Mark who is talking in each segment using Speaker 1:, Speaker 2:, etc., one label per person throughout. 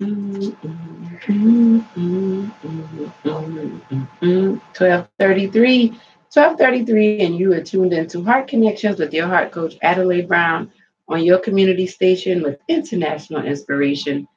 Speaker 1: .33, 12:33, and you are tuned into Heart Connections with your heart coach, Adelai Brown, on your community station with international inspiration,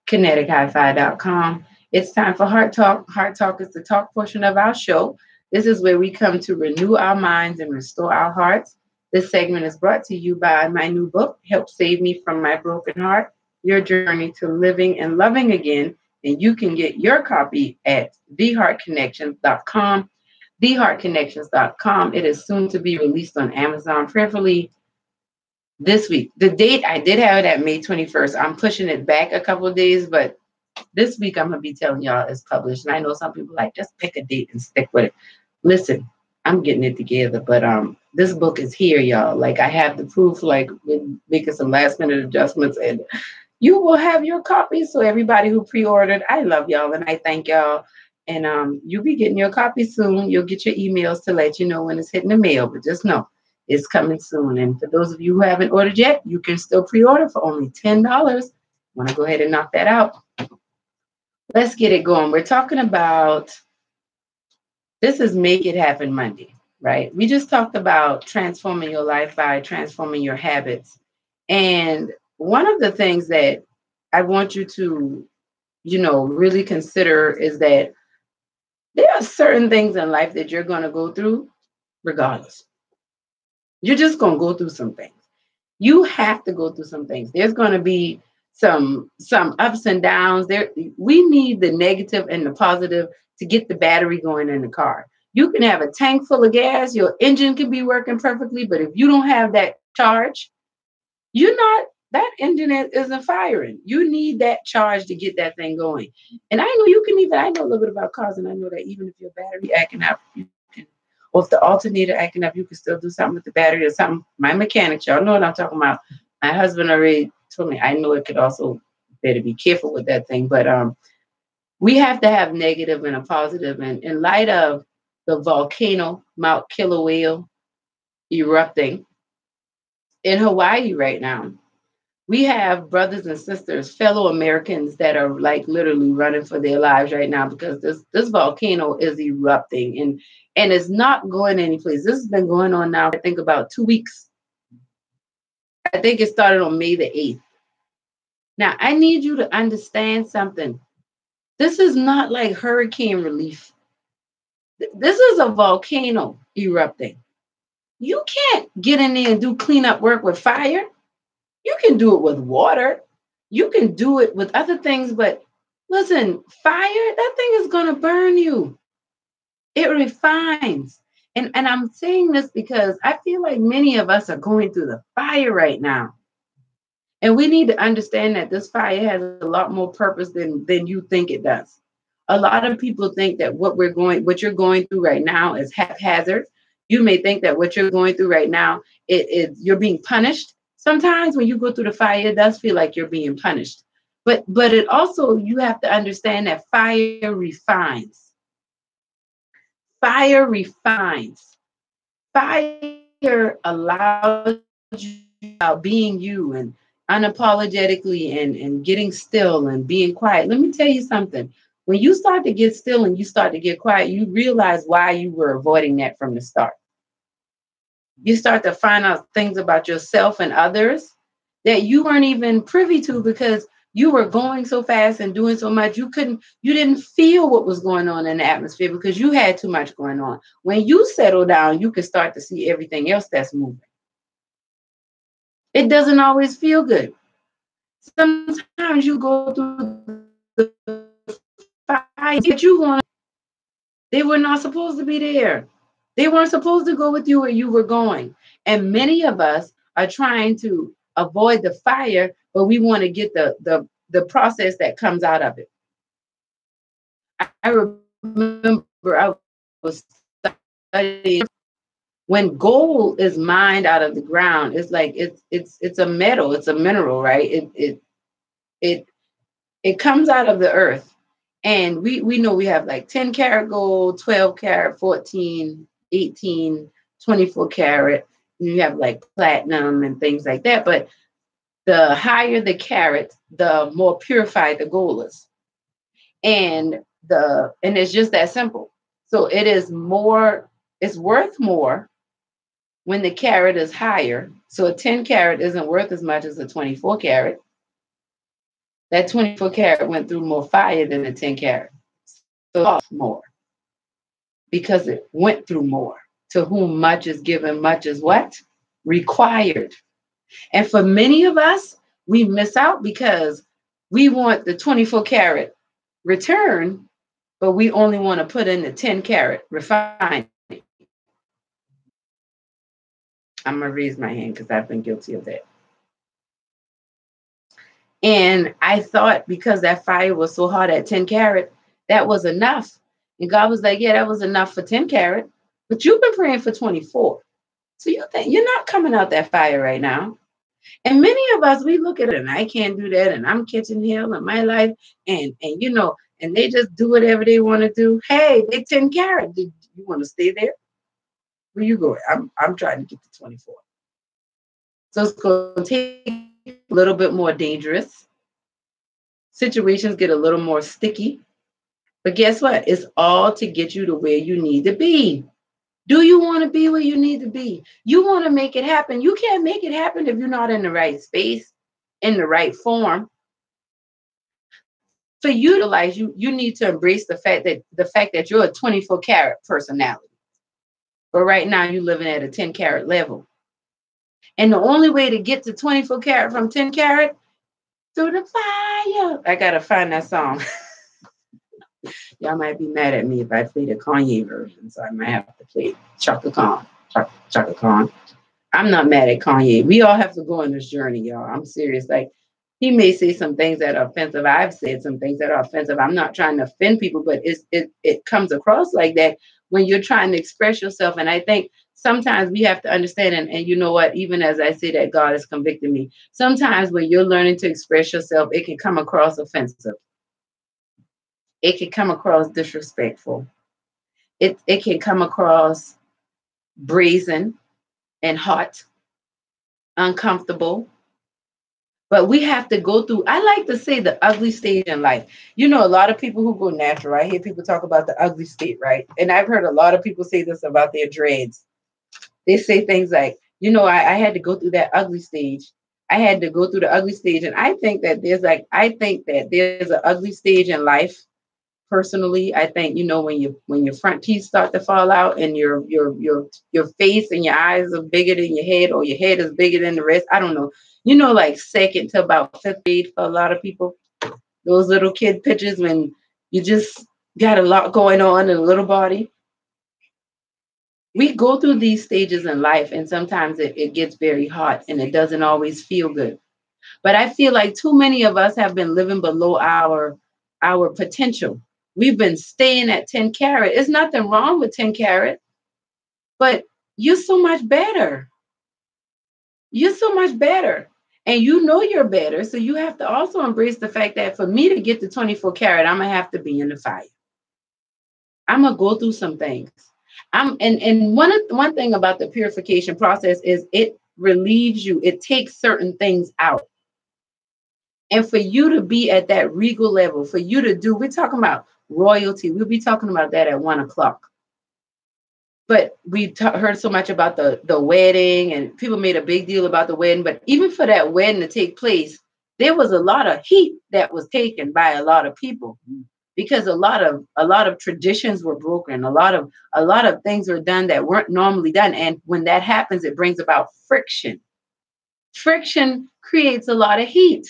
Speaker 1: KineticHiFi.com. It's time for Heart Talk. Heart Talk is the talk portion of our show. This is where we come to renew our minds and restore our hearts. This segment is brought to you by my new book, Help Save Me from My Broken Heart, Your Journey to Living and Loving Again. And you can get your copy at theheartconnections.com. Theheartconnections.com. It is soon to be released on Amazon, prayerfully this week. The date, I did have it at May 21st. I'm pushing it back a couple of days, but this week I'm going to be telling y'all it's published. And I know some people like, just pick a date and stick with it. Listen, I'm getting it together, but this book is here, y'all. Like, I have the proof, like, we're making some last minute adjustments, and you will have your copy. So everybody who pre-ordered, I love y'all and I thank y'all. And you'll be getting your copy soon. You'll get your emails to let you know when it's hitting the mail, but just know it's coming soon. And for those of you who haven't ordered yet, you can still pre-order for only $10. Want to go ahead and knock that out. Let's get it going. We're talking about, this is Make It Happen Monday, right? We just talked about transforming your life by transforming your habits. And one of the things that I want you to, really consider is that there are certain things in life that you're going to go through regardless. You're just going to go through some things. You have to go through some things. There's going to be some ups and downs. We need the negative and the positive to get the battery going in the car. You can have a tank full of gas. Your engine can be working perfectly, but if you don't have that charge, that engine isn't firing. You need that charge to get that thing going. And I know I know a little bit about cars, and I know that even if your battery acting up, or if the alternator acting up, you can still do something with the battery or something. My mechanics, y'all know what I'm talking about. My husband already told me, I know it could also better be careful with that thing. But we have to have negative and a positive. And in light of the volcano, Mount Kilauea, erupting in Hawaii right now, we have brothers and sisters, fellow Americans that are like literally running for their lives right now because this volcano is erupting and it's not going anyplace. This has been going on now, I think, about 2 weeks. I think it started on May the 8th. Now, I need you to understand something. This is not like hurricane relief. This is a volcano erupting. You can't get in there and do cleanup work with fire. You can do it with water. You can do it with other things, but listen, fire, that thing is going to burn you. It refines. And I'm saying this because I feel like many of us are going through the fire right now. And we need to understand that this fire has a lot more purpose than you think it does. A lot of people think that what you're going through right now is haphazard. You may think that what you're going through right now, you're being punished. Sometimes when you go through the fire, it does feel like you're being punished. But it also, you have to understand that fire refines. Fire refines. Fire allows you being you and unapologetically and getting still and being quiet. Let me tell you something. When you start to get still and you start to get quiet, you realize why you were avoiding that from the start. You start to find out things about yourself and others that you weren't even privy to because you were going so fast and doing so much. You didn't feel what was going on in the atmosphere because you had too much going on. When you settle down, you can start to see everything else that's moving. It doesn't always feel good. Sometimes you go through the fire that you want. They were not supposed to be there. They weren't supposed to go with you where you were going. And many of us are trying to avoid the fire, but we want to get the process that comes out of it. I remember I was studying when gold is mined out of the ground. It's like it's a metal, it's a mineral, right? It comes out of the earth. And we know we have like 10 karat gold, 12 karat, 14, 18, 24 karat. You have like platinum and things like that. But The higher the carat, the more purified the gold is. And it's just that simple. So it is more, it's worth more when the carat is higher. So a 10 carat isn't worth as much as a 24 carat. That 24 carat went through more fire than the 10 carat. So it costs more because it went through more. To whom much is given, much is what? Required. And for many of us, we miss out because we want the 24 carat return, but we only want to put in the 10 carat refined. I'm going to raise my hand because I've been guilty of that. And I thought because that fire was so hot at 10 carat, that was enough. And God was like, yeah, that was enough for 10 carat, but you've been praying for 24. So you think you're not coming out that fire right now. And many of us, we look at it and I can't do that. And I'm catching hell in my life. And you know, and they just do whatever they want to do. Hey, they 10 carat. Do you want to stay there? Where you going? I'm trying to get to 24. So it's going to take a little bit more dangerous. Situations get a little more sticky. But guess what? It's all to get you to where you need to be. Do you want to be where you need to be? You want to make it happen. You can't make it happen if you're not in the right space, in the right form. For you to realize you need to embrace the fact that you're a 24 carat personality. But right now you're living at a 10 carat level. And the only way to get to 24 carat from 10 carat, through the fire. I gotta find that song. Y'all might be mad at me if I play the Kanye version, so I might have to play Chaka Khan. Chaka Khan. I'm not mad at Kanye. We all have to go on this journey, y'all. I'm serious. Like, he may say some things that are offensive. I've said some things that are offensive. I'm not trying to offend people, but it comes across like that when you're trying to express yourself. And I think sometimes we have to understand, and you know what, even as I say that, God has convicted me. Sometimes when you're learning to express yourself, it can come across offensive. It can come across disrespectful. It can come across brazen and hot, uncomfortable. But we have to go through, I like to say, the ugly stage in life. You know, a lot of people who go natural, I hear people talk about the ugly state, right? And I've heard a lot of people say this about their dreads. They say things like, you know, I had to go through that ugly stage. I had to go through the ugly stage. And I think that there's an ugly stage in life. Personally, I think, you know, when your front teeth start to fall out and your face and your eyes are bigger than your head, or your head is bigger than the rest. I don't know. You know, like second to about fifth grade for a lot of people. Those little kid pictures when you just got a lot going on in a little body. We go through these stages in life, and sometimes it gets very hot and it doesn't always feel good. But I feel like too many of us have been living below our potential. We've been staying at 10 carat. There's nothing wrong with 10 carat, but you're so much better. You're so much better. And you know you're better. So you have to also embrace the fact that for me to get to 24 carat, I'm going to have to be in the fire. I'm going to go through some things. And one thing about the purification process is it relieves you. It takes certain things out. And for you to be at that regal level, for you to do, we're talking about royalty. We'll be talking about that at 1:00. But we heard so much about the wedding, and people made a big deal about the wedding. But even for that wedding to take place, there was a lot of heat that was taken by a lot of people, because a lot of traditions were broken. A lot of things were done that weren't normally done. And when that happens, it brings about friction. Friction creates a lot of heat.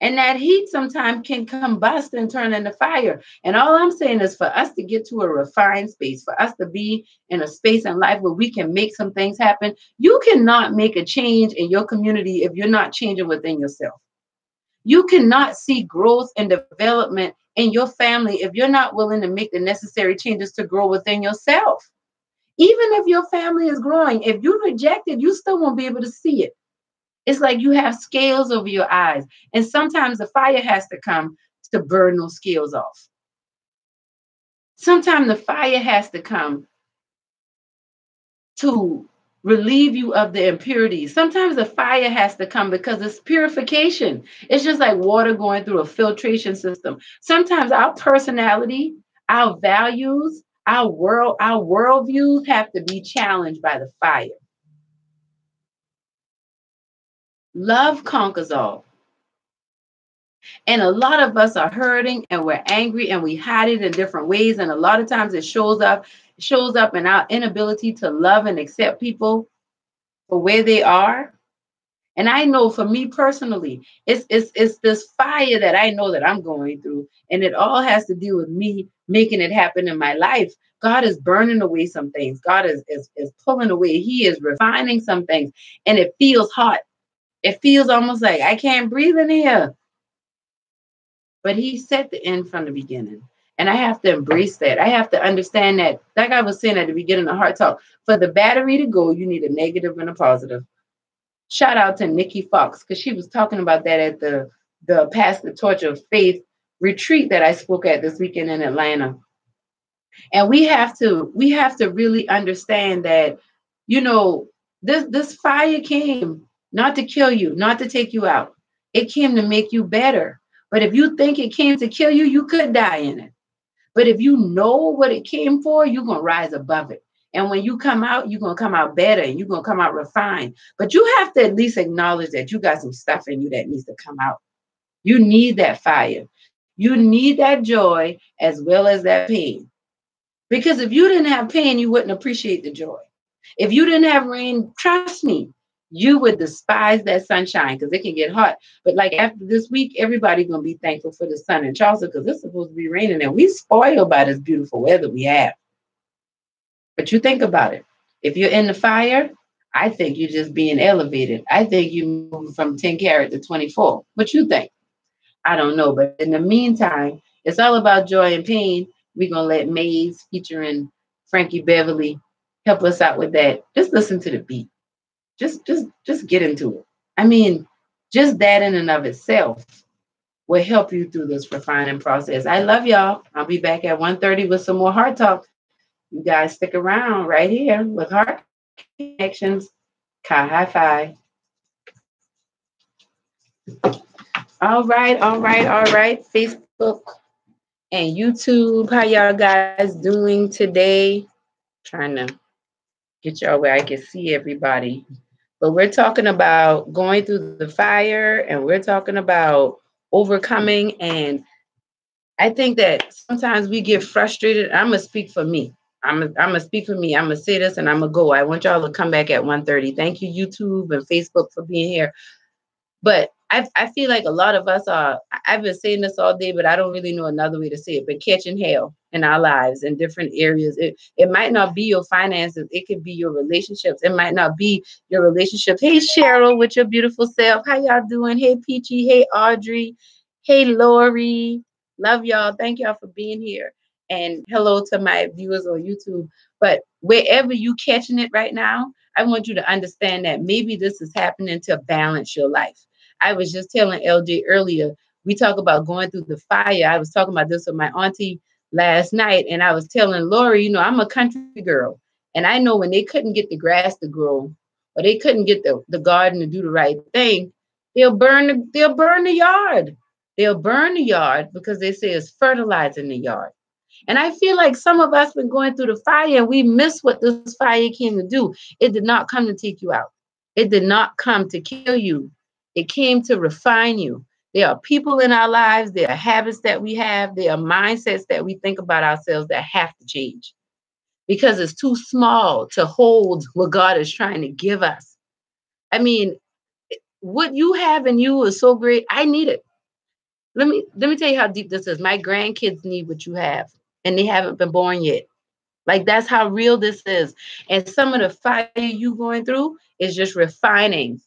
Speaker 1: And that heat sometimes can combust and turn into fire. And all I'm saying is for us to get to a refined space, for us to be in a space in life where we can make some things happen. You cannot make a change in your community if you're not changing within yourself. You cannot see growth and development in your family if you're not willing to make the necessary changes to grow within yourself. Even if your family is growing, if you reject it, you still won't be able to see it. It's like you have scales over your eyes. And sometimes the fire has to come to burn those scales off. Sometimes the fire has to come to relieve you of the impurities. Sometimes the fire has to come because it's purification. It's just like water going through a filtration system. Sometimes our personality, our values, our worldviews have to be challenged by the fire. Love conquers all. And a lot of us are hurting and we're angry and we hide it in different ways. And a lot of times it shows up in our inability to love and accept people for where they are. And I know for me personally, it's this fire that I know that I'm going through. And it all has to do with me making it happen in my life. God is burning away some things. God is pulling away. He is refining some things. And it feels hot. It feels almost like I can't breathe in here. But he set the end from the beginning. And I have to embrace that. I have to understand that, like I was saying at the beginning of Heart Talk, for the battery to go, you need a negative and a positive. Shout out to Nikki Fox, because she was talking about that at the Pass the Torch of Faith retreat that I spoke at this weekend in Atlanta. And we have to really understand that, you know, this fire came not to kill you, not to take you out. It came to make you better. But if you think it came to kill you, you could die in it. But if you know what it came for, you're going to rise above it. And when you come out, you're going to come out better and you're going to come out refined. But you have to at least acknowledge that you got some stuff in you that needs to come out. You need that fire. You need that joy as well as that pain. Because if you didn't have pain, you wouldn't appreciate the joy. If you didn't have rain, trust me, you would despise that sunshine because it can get hot. But like after this week, everybody's going to be thankful for the sun in Charleston because it's supposed to be raining and we spoiled by this beautiful weather we have. But you think about it. If you're in the fire, I think you're just being elevated. I think you're moving from 10 karat to 24. What you think? I don't know. But in the meantime, it's all about joy and pain. We're going to let Maze featuring Frankie Beverly help us out with that. Just listen to the beat. Just get into it. I mean, just that in and of itself will help you through this refining process. I love y'all. I'll be back at 1:30 with some more Heart Talk. You guys stick around right here with Heart Connections. Kai High Five. All right. Facebook and YouTube. How y'all guys doing today? Trying to get y'all where I can see everybody. But we're talking about going through the fire and we're talking about overcoming. And I think that sometimes we get frustrated. I'm going to speak for me. I'm going to speak for me. I'm going to say this and I'm going to go. I want y'all to come back at 1:30. Thank you, YouTube and Facebook, for being here. But I feel like a lot of us are, I've been saying this all day, but I don't really know another way to say it, but catching hell in our lives in different areas. It might not be your finances. It could be your relationships. It might not be your relationships. Hey, Cheryl, with your beautiful self. How y'all doing? Hey, Peachy. Hey, Audrey. Hey, Lori. Love y'all. Thank y'all for being here. And hello to my viewers on YouTube. But wherever you catching it right now, I want you to understand that maybe this is happening to balance your life. I was just telling LJ earlier, we talk about going through the fire. I was talking about this with my auntie last night, and I was telling Lori, you know, I'm a country girl, and I know when they couldn't get the grass to grow, or they couldn't get the garden to do the right thing, they'll burn the yard. They'll burn the yard because they say it's fertilizing the yard. And I feel like some of us been going through the fire and we miss what this fire came to do. It did not come to take you out. It did not come to kill you. It came to refine you. There are people in our lives, there are habits that we have, there are mindsets that we think about ourselves that have to change because it's too small to hold what God is trying to give us. I mean, what you have in you is so great. I need it. Let me tell you how deep this is. My grandkids need what you have, and they haven't been born yet. Like, that's how real this is. And some of the fire you going through is just refining,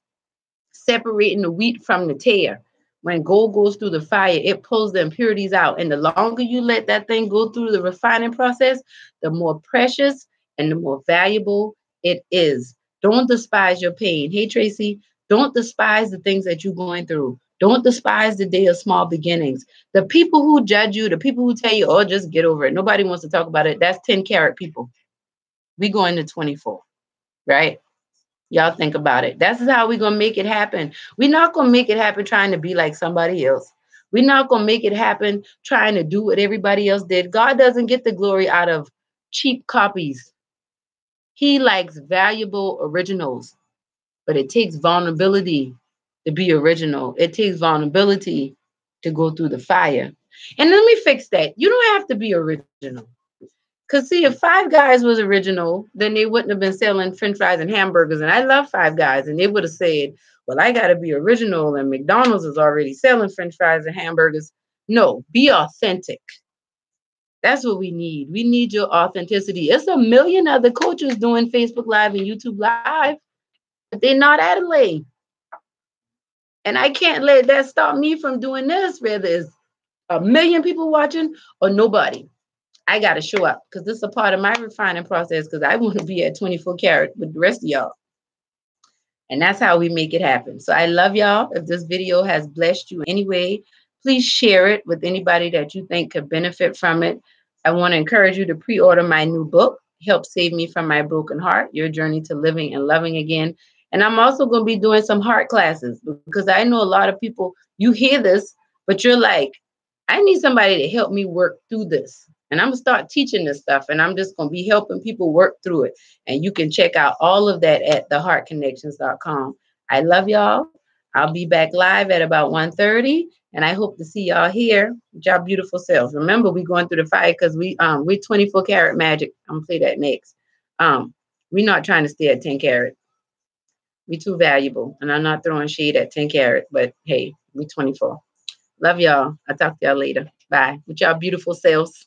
Speaker 1: separating the wheat from the tare. When gold goes through the fire, it pulls the impurities out. And the longer you let that thing go through the refining process, the more precious and the more valuable it is. Don't despise your pain. Hey, Tracy, don't despise the things that you're going through. Don't despise the day of small beginnings. The people who judge you, the people who tell you, oh, just get over it. Nobody wants to talk about it. That's 10 karat people. We go into 24, right? Y'all think about it. That's how we're going to make it happen. We're not going to make it happen trying to be like somebody else. We're not going to make it happen trying to do what everybody else did. God doesn't get the glory out of cheap copies. He likes valuable originals, but it takes vulnerability to be original. It takes vulnerability to go through the fire. And let me fix that. You don't have to be original. Because, see, if Five Guys was original, then they wouldn't have been selling french fries and hamburgers. And I love Five Guys. And they would have said, well, I got to be original. And McDonald's is already selling french fries and hamburgers. No, be authentic. That's what we need. We need your authenticity. It's a million other coaches doing Facebook Live and YouTube Live, but they're not Adelaide. And I can't let that stop me from doing this, whether it's a million people watching or nobody. I got to show up because this is a part of my refining process because I want to be at 24 karat with the rest of y'all. And that's how we make it happen. So I love y'all. If this video has blessed you in any way, please share it with anybody that you think could benefit from it. I want to encourage you to pre-order my new book, Help Save Me from My Broken Heart, Your Journey to Living and Loving Again. And I'm also going to be doing some heart classes because I know a lot of people, you hear this, but you're like, I need somebody to help me work through this. And I'm going to start teaching this stuff, and I'm just going to be helping people work through it. And you can check out all of that at theheartconnections.com. I love y'all. I'll be back live at about 1:30, and I hope to see y'all here with y'all beautiful selves. Remember, we're going through the fire because we're 24 karat magic. I'm going to play that next. We're not trying to stay at 10 karat. We're too valuable, and I'm not throwing shade at 10 karat, but hey, we're 24. Love y'all. I'll talk to y'all later. Bye. With y'all beautiful selves.